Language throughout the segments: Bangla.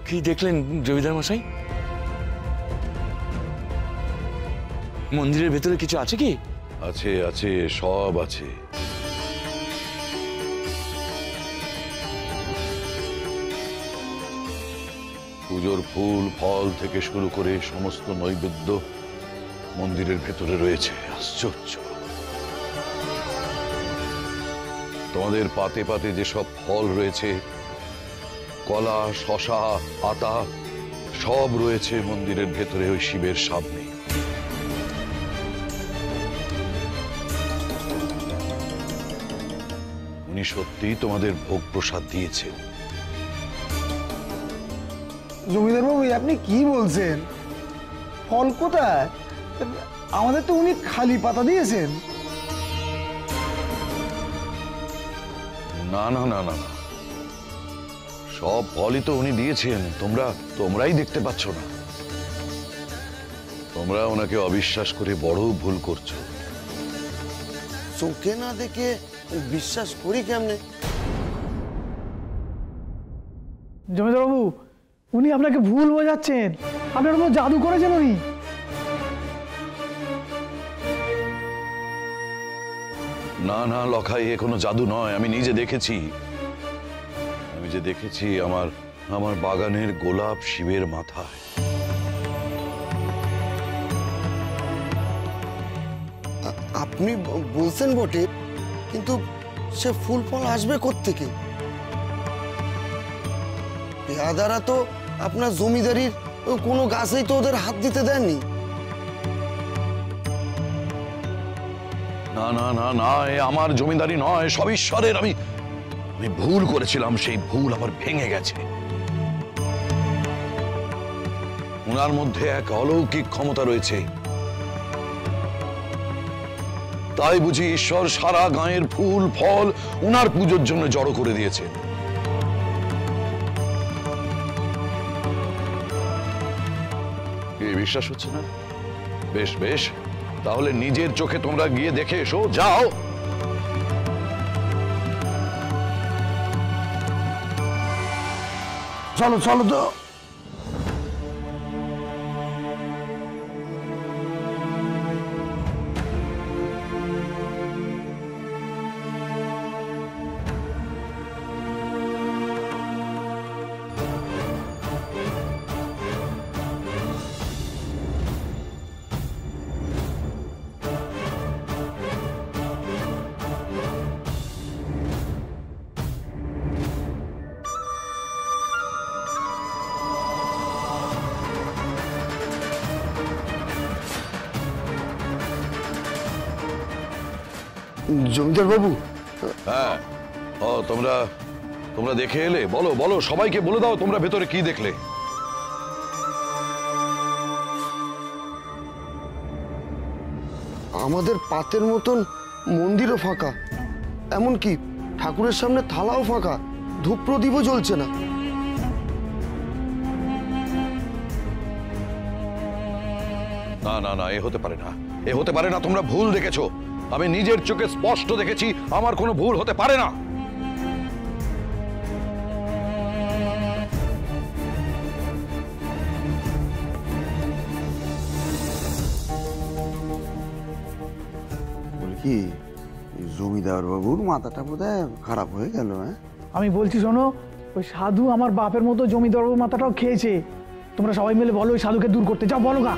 কি দেখলেন জমিদার মশাই? মন্দিরের ভেতরে কিছু আছে কি? আছে আছে, সব আছে। পুজোর ফুল ফল থেকে শুরু করে সমস্ত নৈবেদ্য মন্দিরের ভেতরে রয়েছে। আশ্চর্য! তোমাদের পাতে পাতে যেসব ফল রয়েছে, কলা, শশা, আতা, সব রয়েছে মন্দিরের ভেতরে ওই শিবের সামনে। উনি সত্যি তোমাদের ভোগ প্রসাদ দিয়েছেন। জমিদার বাবু, আপনি কি বলছেন? ফল কোথায়? আমাদের তো উনি খালি পাতা দিয়েছেন। না না না না, সব ফলই তো উনি দিয়েছেন। তোমরাই দেখতে পাচ্ছ না। তোমরা ওনাকে অবিশ্বাস করে বড় ভুল করছো। চোখে না দেখে বিশ্বাস করি কেমনে? জমিদার বাবু, উনি আপনাকে ভুল বোঝাচ্ছেন। আপনার উপর জাদু করেছেন উনি। না না লখাই, এ কোনো জাদু নয়। আমি নিজে দেখেছি। আমার বাগানের গোলাপ শিবের মাথায়। আপনি বলছেন বটে, কিন্তু সে ফুল ফল আসবে কোত্থেকে? পেয়াদারা তো আপনার জমিদারির কোনো গাছেই তো ওদের হাত দিতে দেননি। না না না না, এ আমার জমিদারি নয়, সব ঈশ্বরের। আমি ভুল করেছিলাম, সেই ভুল আবার ভেঙে গেছে। উনার মধ্যে এক অলৌকিক ক্ষমতা রয়েছে। তাই বুঝি ঈশ্বর সারা গাঁয়ের ফুল ফল উনার পুজোর জন্য জড়ো করে দিয়েছে। বিশ্বাস হচ্ছে না? বেশ বেশ, তাহলে নিজের চোখে তোমরা গিয়ে দেখে এসো। যাও। চলো চলো তো। জমিদার বাবু, হ্যাঁ, ও তোমরা দেখে এলে? বলো বলো, সবাইকে বলে দাও তোমরা ভেতরে কি দেখলে। আমাদের পাতের মতন মন্দিরও ফাঁকা, এমনকি ঠাকুরের সামনে থালাও ফাঁকা, ধূপ প্রদীপও জ্বলছে না। না না না, এ হতে পারে না। তোমরা ভুল দেখেছো। আমি নিজের চোখে স্পষ্ট দেখেছি। আমার কোনো ভুল হতে পারে না। কি জমিদার বাবুর মাথাটা বোধহয় খারাপ হয়ে গেল। আমি বলছি শোনো, ওই সাধু আমার বাপের মতো জমিদার বাবুর মাথাটাও খেয়েছে। তোমরা সবাই মিলে বলো ওই সাধুকে দূর করতে। যাও বলো গা।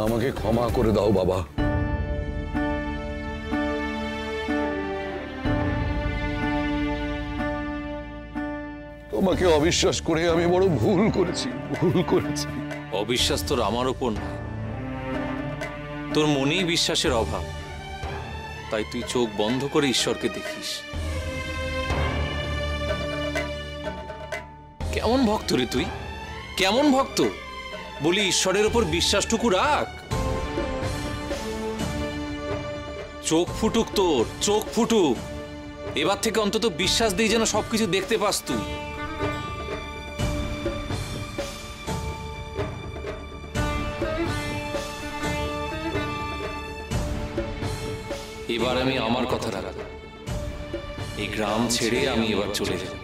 আমাকে ক্ষমা করে দাও বাবা। তোমাকে অবিশ্বাস করে আমি বড় ভুল করেছি। অবিশ্বাস তোর আমার উপর না, তোর মনেই বিশ্বাসের অভাব। তাই তুই চোখ বন্ধ করে ঈশ্বরকে দেখিস। কেমন ভক্ত রে তুই, কেমন ভক্ত! বলি ঈশ্বরের উপর বিশ্বাসটুকু রাখ। চোখ ফুটুক তোর, চোখ ফুটুক। এবার থেকে অন্তত বিশ্বাস দিয়ে যেন সবকিছু দেখতে পাস তুই। এবার আমি আমার কথা রাখব, এই গ্রাম ছেড়ে আমি এবার চলে যাব।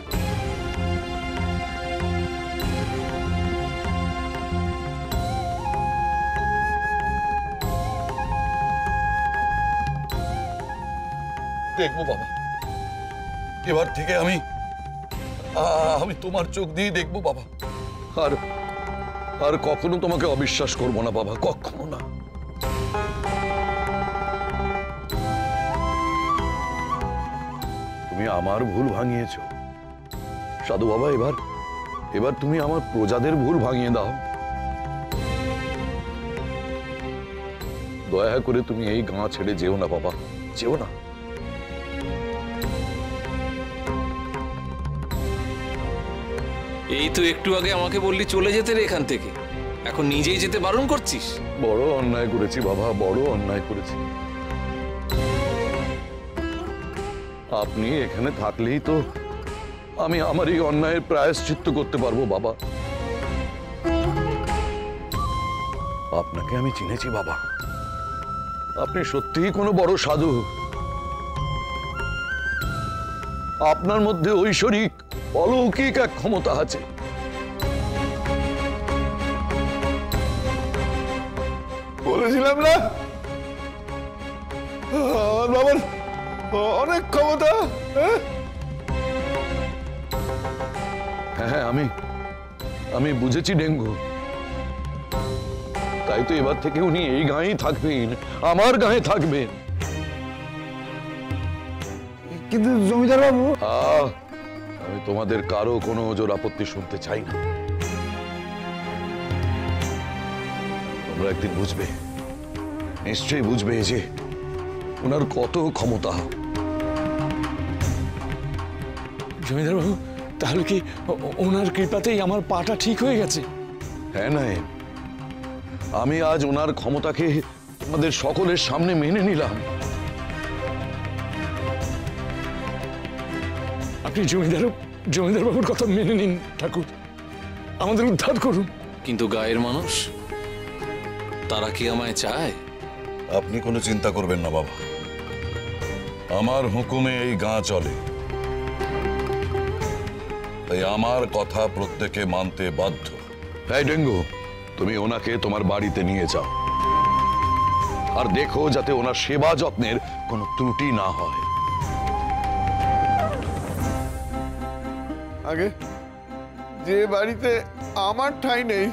দেখবো বাবা, এবার থেকে আমি তোমার চোখ দিয়ে দেখবো বাবা। আর আর কখনো তোমাকে অবিশ্বাস করবো না বাবা, কখনো না। তুমি আমার ভুল ভাঙিয়েছো সাধু বাবা, এবার এবার তুমি আমার প্রজাদের ভুল ভাঙিয়ে দাও। দয়া করে তুমি এই গাঁ ছেড়ে যেও না বাবা, যেও না। এই তো একটু আগে আমাকে বললি চলে যেতে রে এখান থেকে, এখন নিজেই যেতে বারণ করছিস। বড় অন্যায় করেছি বাবা, বড় অন্যায় করেছি। আপনি এখানে থাকলেই তো আমি আমার এই অন্যায়ের প্রায়শ্চিত্ত করতে পারবো বাবা। আপনাকে আমি চিনেছি বাবা, আপনি সত্যিই কোনো বড় সাধু। আপনার মধ্যে ঐশ্বরিক অলৌকিক এক ক্ষমতা আছে। বলেছিলাম না আমার বাবার অনেক ক্ষমতা। হ্যাঁ, আমি বুঝেছি ডেঙ্গু। তাই তো এবার থেকে উনি এই গাঁয়েই থাকবেন, আমার গাঁয়ে থাকবেন। কিন্তু জমিদার বাবু, আমি তোমাদের কারো কোনো ওজোর আপত্তি শুনতে চাই না। তোমরা একদিন বুঝবে, নিশ্চয়ই বুঝবে যে ওনার কত ক্ষমতা। জমিদার বাবু, তাহলে কি ওনার কৃপাতেই আমার পাটা ঠিক হয়ে গেছে? হ্যাঁ নাই, আমি আজ ওনার ক্ষমতাকে আমাদের সকলের সামনে মেনে নিলাম। আপনি জমিদার বাবুর কথা মেনে নিন ঠাকুর, আমাদের উদ্ধার করুন। কিন্তু গায়ের মানুষ তারা কি আমায় চায়? আপনি কোনো চিন্তা করবেন না বাবা, আমার হুকুমে এই গাঁ চলে, তাই আমার কথা প্রত্যেকে মানতে বাধ্য। তাই ডেঙ্গু, তুমি ওনাকে তোমার বাড়িতে নিয়ে যাও, আর দেখো যাতে ওনার সেবা যত্নের কোনো ত্রুটি না হয়। আগে যে বাড়িতে আমার ঠাঁই নেই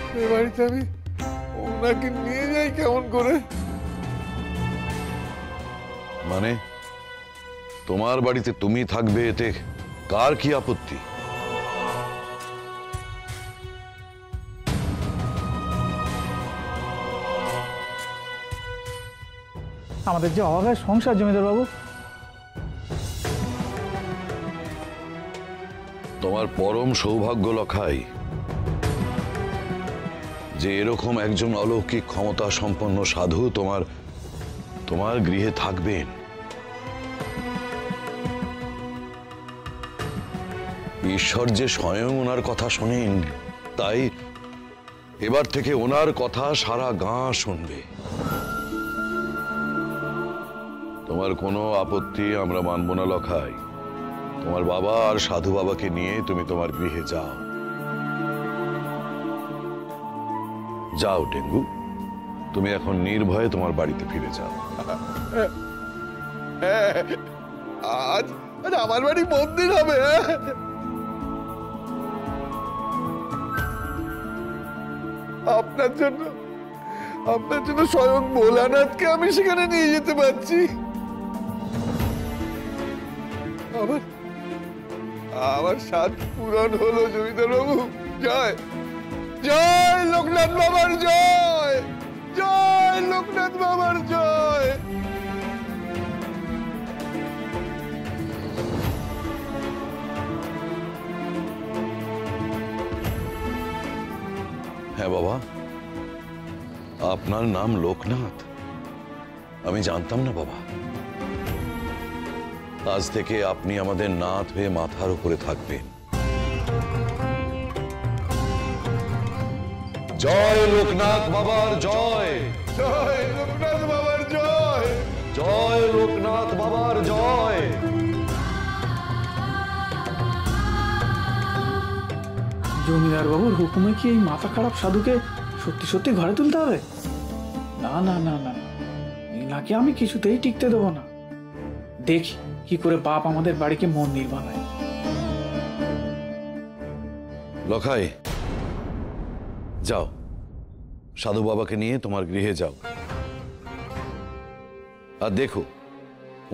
সে বাড়িতে আমি ওনাকে নিয়ে যাই কেমন করে? মানে তোমার বাড়িতে তুমি থাকবে, এতে কার কি আপত্তি? আমাদের যে অভাবের সংসার জমিদার বাবু। তোমার পরম সৌভাগ্য লখাই যে এরকম একজন অলৌকিক ক্ষমতা সম্পন্ন সাধু তোমার গৃহে থাকবেন। ঈশ্বর যে স্বয়ং ওনার কথা শোনেন, তাই এবার থেকে ওনার কথা সারা গাঁ শুনবে। তোমার কোনো আপত্তি আমরা মানব না লখাই। তোমার বাবা আর সাধু বাবাকে নিয়ে তুমি তোমার গৃহে যাও। যাও ডেঙ্গু, তুমি এখন নির্ভয়ে তোমার বাড়িতে ফিরে যাও। আজ আমার বাড়ি মন্দির হবে। আপনার জন্য স্বয়ং ভোলানাথকে আমি সেখানে নিয়ে যেতে পারছি। আমার সাধ পূরণ হলো জমিদার বাবু। জয় জয় লোকনাথ বাবার জয়, জয় লোকনাথ বাবার জয়। হ্যাঁ বাবা, আপনার নাম লোকনাথ? আমি জানতাম না বাবা। আজ থেকে আপনি আমাদের নাথ হয়ে মাথার উপরে থাকবেন। জয় লোকনাথ বাবার জয়। জয় লোকনাথ বাবার জয়। জয় লোকনাথ বাবার জয়। জমিদার বাবুর হুকুমে কি এই মাথা খারাপ সাধুকে সত্যি সত্যি ঘরে তুলতে হবে? না না না না, এনাকে আমি কিছুতেই টিকতে দেবো না। দেখি কি করে বাপ আমাদের বাড়িকে মন্দির বানায়। লখাই, যাও সাধু বাবাকে নিয়ে তোমার গৃহে যাও, আর দেখো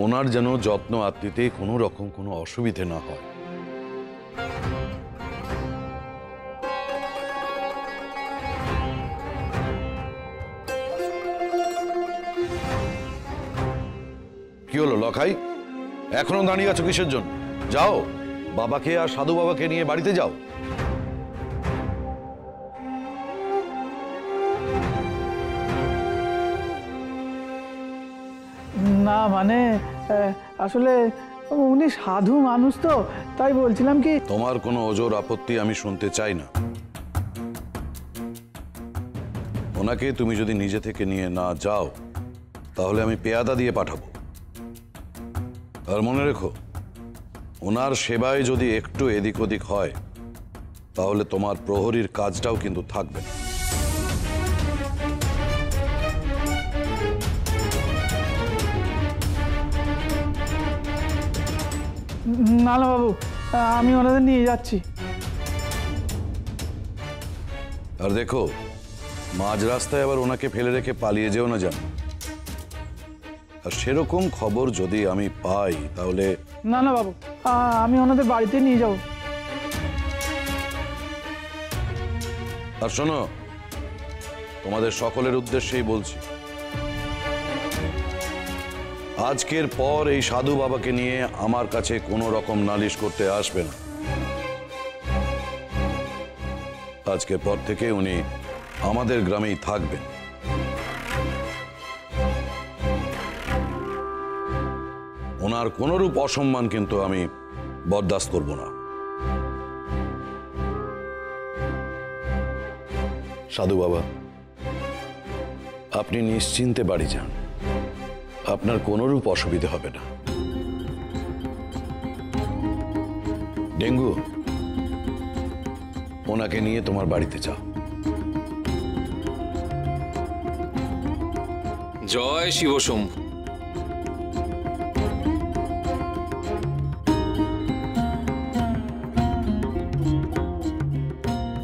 ওনার যেন যত্ন আত্মীতে কোনো রকম কোনো অসুবিধে না হয়। কি হলো লখাই, এখনো দাঁড়িয়ে আছো কিসের জন্য? যাও বাবাকে আর সাধু বাবাকে নিয়ে বাড়িতে যাও। না মানে আসলে উনি সাধু মানুষ তো, তাই বলছিলাম কি। তোমার কোনো ওজোর আপত্তি আমি শুনতে চাই না। ওনাকে তুমি যদি নিজে থেকে নিয়ে না যাও তাহলে আমি পেয়াদা দিয়ে পাঠাবো। আর মনে রেখো, ওনার সেবায় যদি একটু এদিক ওদিক হয় তাহলে তোমার প্রহরীর কাজটাও কিন্তু থাকবে না। না না বাবু, আমি ওনাদের নিয়ে যাচ্ছি। আর দেখো, মাঝ রাস্তায় আবার ওনাকে ফেলে রেখে পালিয়ে যেও না জানো। আর সেরকম খবর যদি আমি পাই তাহলে। না না বাবু, আমি ওনাদের বাড়িতে নিয়ে যাব। আর শোনো, তোমাদের সকলের উদ্দেশ্যেই বলছি, আজকের পর এই সাধু বাবাকে নিয়ে আমার কাছে কোনো রকম নালিশ করতে আসবে না। আজকের পর থেকে উনি আমাদের গ্রামেই থাকবেন। ওনার কোনরূপ অসম্মান কিন্তু আমি বরদাস্ত করব না। সাধু বাবা, আপনি নিশ্চিন্তে বাড়ি যান, আপনার কোনরূপ অসুবিধা হবে না। ডেঙ্গু, ওনাকে নিয়ে তোমার বাড়িতে যাও। জয় শিবশম্ভু।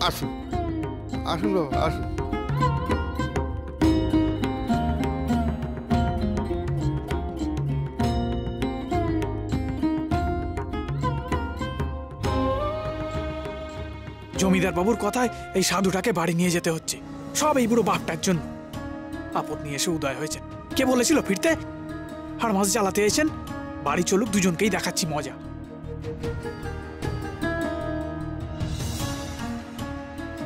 আসুন আসুন বাবা, আসুন। জমিদার বাবুর কথায় এই সাধুটাকে বাড়ি নিয়ে যেতে হচ্ছে, সব এই বুড়ো বাপটার জন্য। আপদ নিয়ে এসে উদয় হয়েছেন। কে বলেছিল ফিরতে? আর মাস জ্বালাতে এসেছেন। বাড়ি চলুক, দুজনকেই দেখাচ্ছি মজা।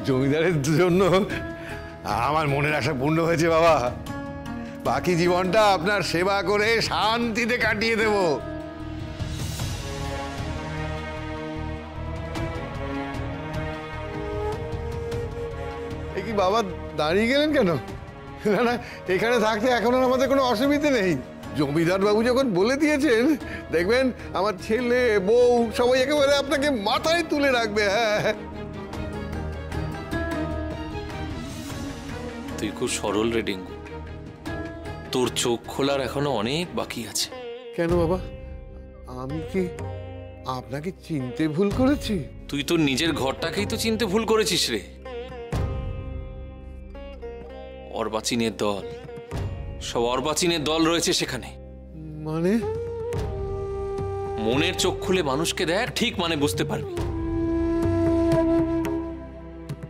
জমিদারের জন্য আমার মনের আশা পূর্ণ হয়েছে বাবা। বাকি জীবনটা আপনার সেবা করে শান্তিতে কাটিয়ে দেব। কি বাবা, দাঁড়িয়ে গেলেন কেন? না না, এখানে থাকতে এখন আর আমাদের কোনো অসুবিধে নেই। জমিদার বাবু যখন বলে দিয়েছেন, দেখবেন আমার ছেলে বউ সবাই একেবারে আপনাকে মাথায় তুলে রাখবে। হ্যাঁ, তুই খুব সরল রে ডেঙ্গু, তোর চোখ খোলার এখনো অনেক বাকি আছে। কেন বাবা, আমি কি আপনাকে চিনতে ভুল করেছি? তুই তোর নিজের ঘরটাকেই তো চিনতে ভুল করেছিস রে। অর্বাচীনের দল, সব অর্বাচীনের দল রয়েছে সেখানে। মানে? মনের চোখ খুলে মানুষকে দেখ, ঠিক মানে বুঝতে পারবি।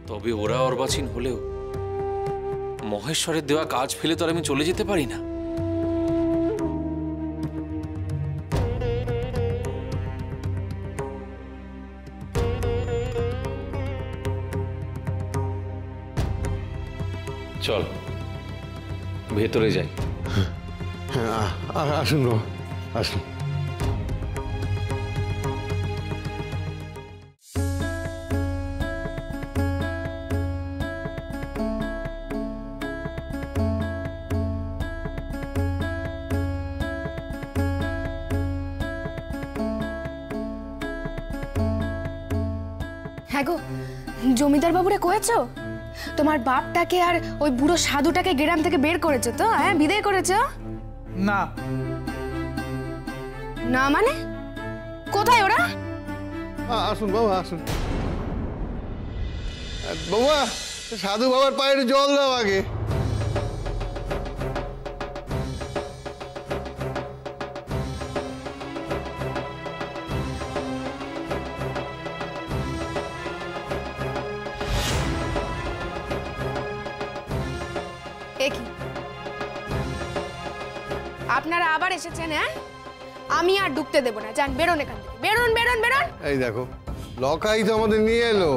তবে ওরা অর্বাচীন হলেও মহেশ্বরের দেওয়া কাজ ফেলে তো আর আমি চলে যেতে পারি না। চল ভেতরে যাই। হ্যাঁ, আসুন বাবা, আসুন। হ্যাঁ গো, জমিদার বাবুরে কয়েছো তোমার বাপটাকে আর ওই বুড়ো সাধুটাকে গ্রাম থেকে বের করেছো তো? হ্যাঁ, বিদায় করেছো? না না মানে কোথায় ওরা? আসুন বাবা, আসুন। বাবা, সাধু বাবার পায়ের জল দাও আগে। কি আপনারা আবার এসেছেন? হ্যাঁ, আমি আর ঢুকতে দেব না। যান, বেরোন এখান থেকে, বেরোন বেরোন বেরোন। এই দেখো, লকাই তো আমাদের নিয়ে এলো।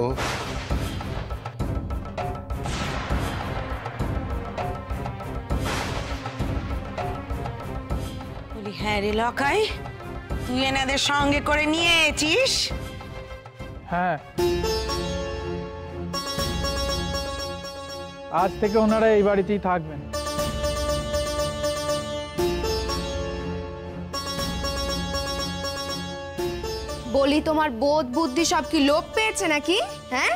বলি হ্যাঁ রে লকাই, তুই এনাদের সঙ্গে করে নিয়ে এসেছিস? হ্যাঁ, আজ থেকে ওনারা এই বাড়িতেই থাকবেন। বলি তোমার বোধ বুদ্ধি সব কি লোপ পেয়েছে নাকি? হ্যাঁ,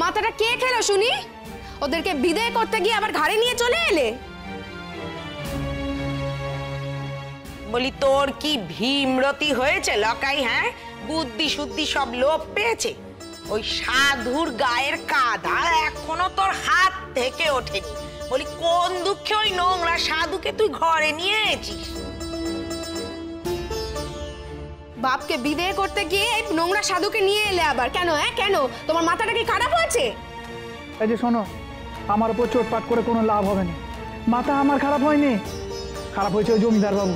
মাথাটা কে খেলো শুনি? ওদেরকে বিদায় করতে গিয়ে আবার ঘাড়ে নিয়ে চলে এলে। বলি তোর কি ভীমরতি হয়েছে লকাই? হ্যাঁ, বুদ্ধি শুদ্ধি সব লোপ পেয়েছে? ওই সাধুর গায়ের কাঁধা এখনো তোর হাত থেকে ওঠেনি। বলি কোন দুঃখে ওই নোংরা সাধুকে তুই ঘরে নিয়ে এসেছিস? বাপকে বিদায় করতে গিয়ে এই নোংরা সাধুকে নিয়ে এলে আবার কেন? হ্যাঁ, কেন? তোমার মাথাটা কি খারাপ হয়েছে? এই যে শোনো, আমার উপর চোটপাট করে কোনো লাভ হবে না। মাথা আমার খারাপ হয়নি, খারাপ হয়েছে ওই জমিদার বাবু।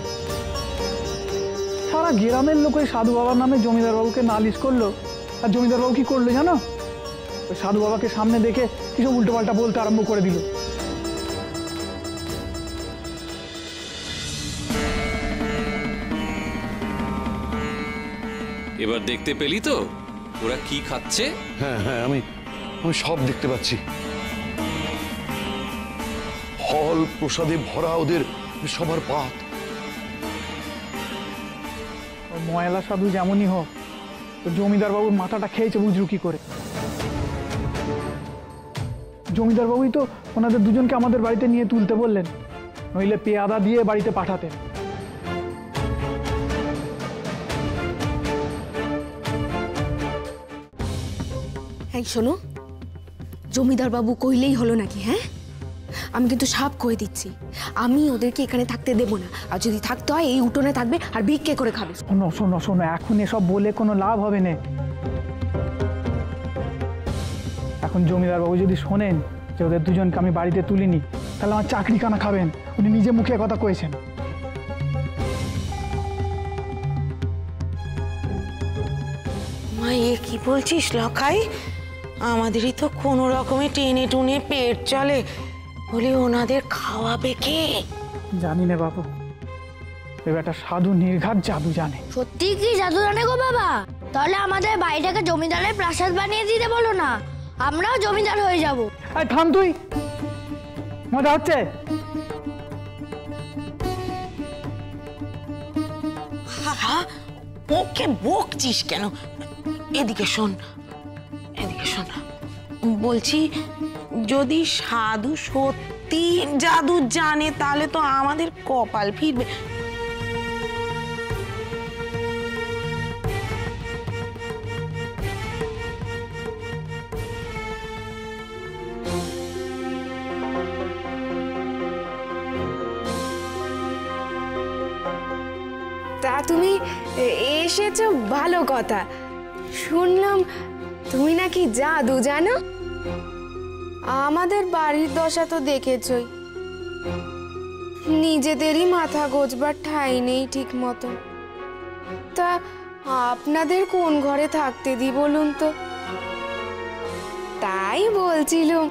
সারা গ্রামের লোক ওই সাধু বাবার নামে জমিদার বাবুকে নালিশ করলো। আর জমিদার বাবু কি করলো জানো? ওই সাধু বাবাকে সামনে দেখে কিছু উল্টোপাল্টা বলতে আরম্ভ করে দিল। এবার দেখতে পেলি তো ওরা কি খাচ্ছে? হ্যাঁ হ্যাঁ, আমি সব দেখতে পাচ্ছি। ফল প্রসাদে ভরা ওদের সবার পাত। ময়লা সাধু যেমনই হোক, তো জমিদার বাবুর মাথাটা খেয়েছে বুঝলু কি করে? জমিদার বাবুই তো ওনাদের দুজনকে আমাদের বাড়িতে নিয়ে তুলতে বললেন, নইলে পেয়াদা দিয়ে বাড়িতে পাঠাতেন। এই শোনো, জমিদার বাবু কইলেই হলো নাকি? হ্যাঁ, আমি কিন্তু সাপ কয়ে দিচ্ছি, আমি ওদেরকে এখানে থাকতে দেব না। আর যদি থাকতে হয় এই উঠোনে থাকবে আর ভিক্ষে করে খাবে। শোনো শোনো শোনো, এখন এসব বলে কোনো লাভ হবে না। এখন জমিদার বাবু যদি শোনেন যে ওদের দুজনকে আমি বাড়িতে তুলিনি, তাহলে আমার চাকরি কানা খাবেন। উনি নিজে মুখে কথা কয়েছেন। মা, এ কি বলছিস লকাই? আমাদেরই তো কোনো রকমে টেনে টুনে পেট চলে, বলি ওনাদের খাওয়াবে কে? জানি না বাবু, এবার একটা সাধু নির্ঘাত জাদু জানে। সত্যি কি জাদু জানে গো বাবা? তাহলে আমাদের বাড়িটাকে জমিদারের প্রাসাদ বানিয়ে দিতে বলো না, আমরাও জমিদার হয়ে যাব। এই থাম তুই, মজা হচ্ছে? ওকে বকছিস কেন? এদিকে শোন, এদিকে শোন। বলছি যদি সাধু সত্যি জাদু জানে তাহলে তো আমাদের কপাল ফিরবে। তা তুমি এসেছো, ভালো কথা। শুনলাম তুমি নাকি জাদু জানো। আমাদের বাড়ির দশা তো দেখেছই, নিজেদেরই মাথা গোজবার ঠাঁই নেই ঠিক মতো। তা আপনাদের কোন ঘরে থাকতে দি বলুন তো? তাই বলছিলাম,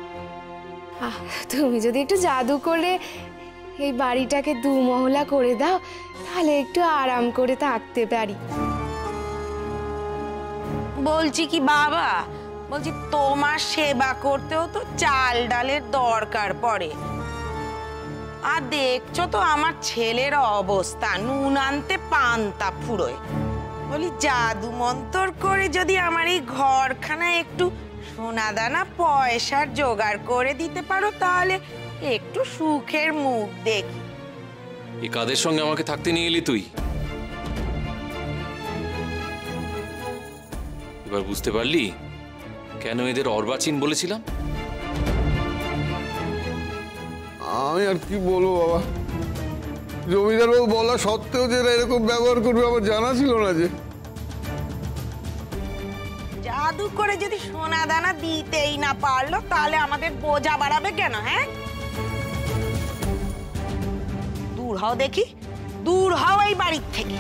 তুমি যদি একটু জাদু করে এই বাড়িটাকে দুমহলা করে দাও, তাহলে একটু আরাম করে থাকতে পারি। বলছি কি বাবা, বলছি তোমার সেবা করতেও তো চাল ডালের দরকার পড়ে। আর দেখছো তো আমার ছেলের অবস্থা, নুন আনতে পান্তা ফুরোয়। বলি জাদু মন্তর করে যদি আমার এই ঘরখানা একটু সোনা দানা পয়সার জোগাড় করে দিতে পারো তাহলে একটু সুখের মুখ দেখি। এই কাদের সঙ্গে আমাকে থাকতে নিয়ে এলি তুই? এবার বুঝতে পারলি কেন এদের অর্বাচীন বলেছিলাম? আমি আর কি বলবো বাবা, জমিদার বাবু বলা সত্ত্বেও যে এরা এরকম ব্যবহার করবে আমার জানা ছিল না। যে জাদু করে যদি সোনা দানা দিতেই না পারলো তাহলে আমাদের বোঝা বাড়াবে কেন? হ্যাঁ, দূর হও দেখি, দূর হও এই বাড়ির থেকে।